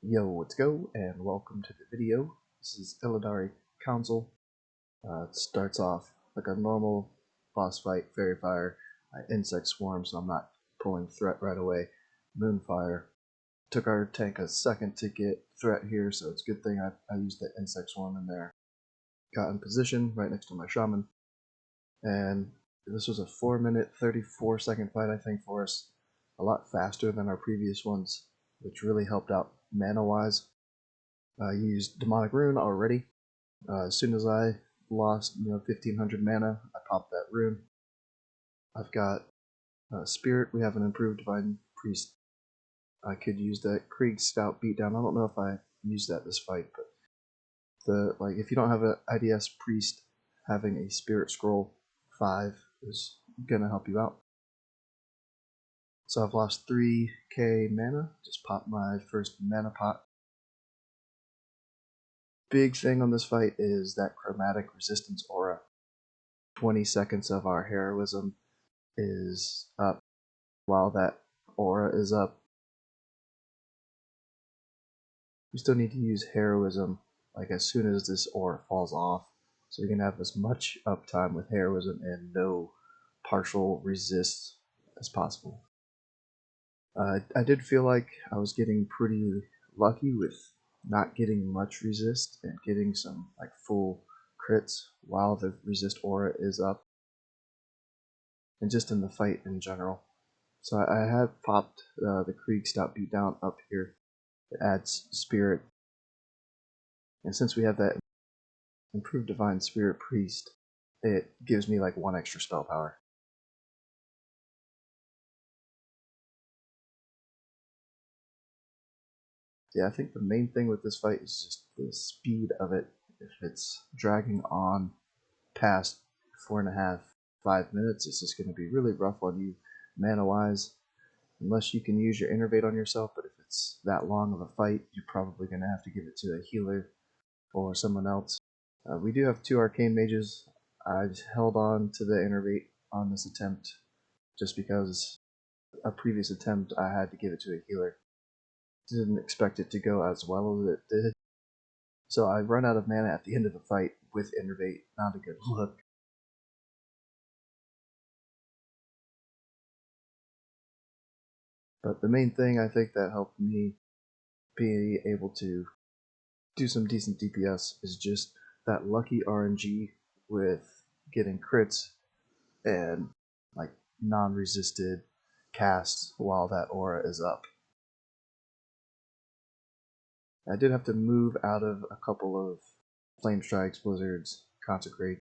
Yo, let's go, and welcome to the video. This is Illidari Council. It starts off like a normal boss fight, Fairy Fire, Insect Swarm, so I'm not pulling Threat right away. Moonfire. Took our tank a second to get Threat here, so it's a good thing I used the Insect Swarm in there. Got in position right next to my Shaman, and this was a 4-minute, 34-second fight, I think, for us. A lot faster than our previous ones, which really helped out mana-wise. I used Demonic Rune already. As soon as I lost 1500 mana, I popped that rune. I've got Spirit. We have an improved Divine Priest. I could use that Kreeg Stout Beatdown. I don't know if I used that this fight, but if you don't have an IDS Priest, having a Spirit Scroll 5 is gonna help you out. So I've lost 3k mana. Just popped my first mana pot. Big thing on this fight is that Chromatic Resistance Aura. 20 seconds of our heroism is up. While that aura is up, we still need to use heroism as soon as this aura falls off, so we can have as much uptime with heroism and no partial resist as possible. I did feel like I was getting pretty lucky with not getting much resist and getting some full crits while the resist aura is up, and just in the fight in general. So I have popped the Kreeg Stout Beatdown up here. It adds Spirit, and since we have that improved Divine Spirit Priest, it gives me 1 extra spell power. Yeah, I think the main thing with this fight is just the speed of it. If it's dragging on past 4.5, 5 minutes, it's just going to be really rough on you mana-wise, unless you can use your Innervate on yourself. But if it's that long of a fight, you're probably going to have to give it to a healer or someone else. We do have 2 Arcane Mages. I held on to the Innervate on this attempt just because a previous attempt I had to give it to a healer. Didn't expect it to go as well as it did. So I run out of mana at the end of the fight with Innervate. Not a good look. But the main thing I think that helped me be able to do some decent DPS is just that lucky RNG with getting crits and non-resisted casts while that aura is up. I did have to move out of a couple of Flame Strikes, Blizzards, Consecrate.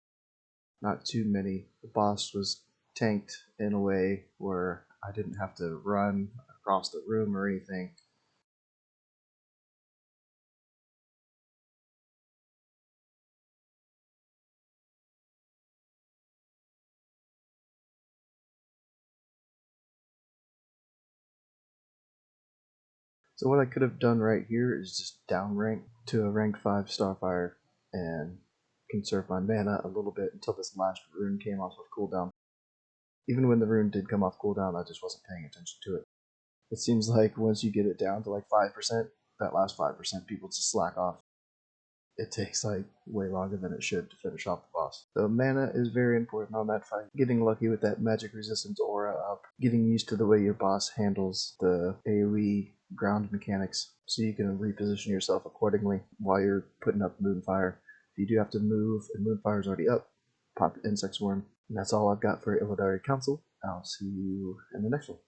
Not too many. The boss was tanked in a way where I didn't have to run across the room or anything. So what I could have done right here is just down rank to a rank 5 Starfire and conserve my mana a little bit until this last rune came off of cooldown. Even when the rune did come off cooldown, I just wasn't paying attention to it. It seems like once you get it down to 5%, that last 5% people just slack off. It takes way longer than it should to finish off the boss. So mana is very important on that fight. Getting lucky with that magic resistance aura up, getting used to the way your boss handles the AoE ground mechanics so you can reposition yourself accordingly while you're putting up Moonfire. If you do have to move and Moonfire's already up, pop Insect Swarm. And that's all I've got for Illidari Council. I'll see you in the next one.